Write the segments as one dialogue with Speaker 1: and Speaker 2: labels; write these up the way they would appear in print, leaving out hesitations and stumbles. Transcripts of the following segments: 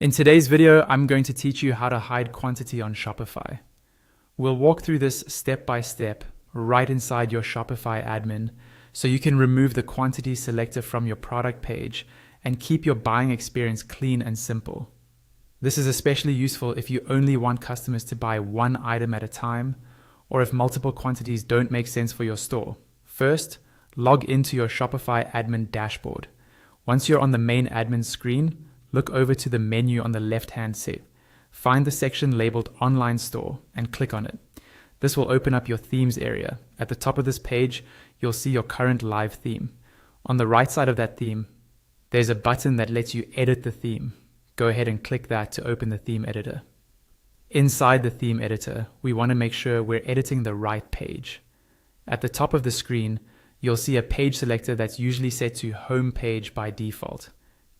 Speaker 1: In today's video, I'm going to teach you how to hide quantity on Shopify. We'll walk through this step by step right inside your Shopify admin so you can remove the quantity selector from your product page and keep your buying experience clean and simple. This is especially useful if you only want customers to buy one item at a time or if multiple quantities don't make sense for your store. First, log into your Shopify admin dashboard. Once you're on the main admin screen, look over to the menu on the left-hand side. Find the section labeled Online Store and click on it. This will open up your themes area. At the top of this page, you'll see your current live theme. On the right side of that theme, there's a button that lets you edit the theme. Go ahead and click that to open the theme editor. Inside the theme editor, we want to make sure we're editing the right page. At the top of the screen, you'll see a page selector that's usually set to Home Page by default.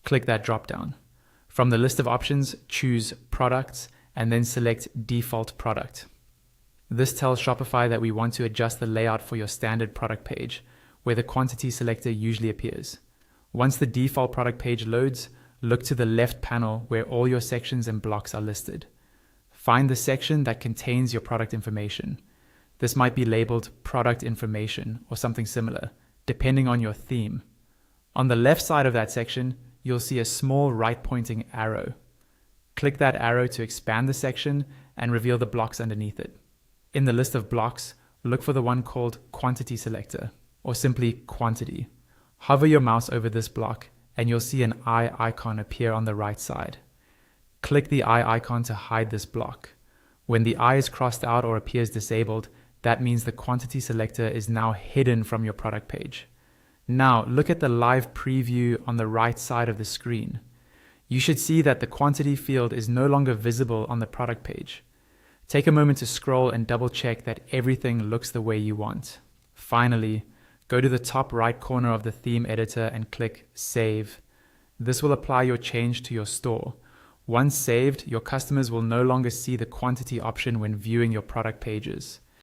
Speaker 1: Click that drop-down. From the list of options, choose Products and then select Default Product. This tells Shopify that we want to adjust the layout for your standard product page, where the quantity selector usually appears. Once the default product page loads, look to the left panel where all your sections and blocks are listed. Find the section that contains your product information. This might be labeled Product Information or something similar, depending on your theme. On the left side of that section, you'll see a small right-pointing arrow. Click that arrow to expand the section and reveal the blocks underneath it. In the list of blocks, look for the one called Quantity Selector, or simply Quantity. Hover your mouse over this block, and you'll see an eye icon appear on the right side. Click the eye icon to hide this block. When the eye is crossed out or appears disabled, that means the Quantity Selector is now hidden from your product page. Now, look at the live preview on the right side of the screen. You should see that the quantity field is no longer visible on the product page. Take a moment to scroll and double check that everything looks the way you want. Finally, go to the top right corner of the theme editor and click Save. This will apply your change to your store. Once saved, your customers will no longer see the quantity option when viewing your product pages.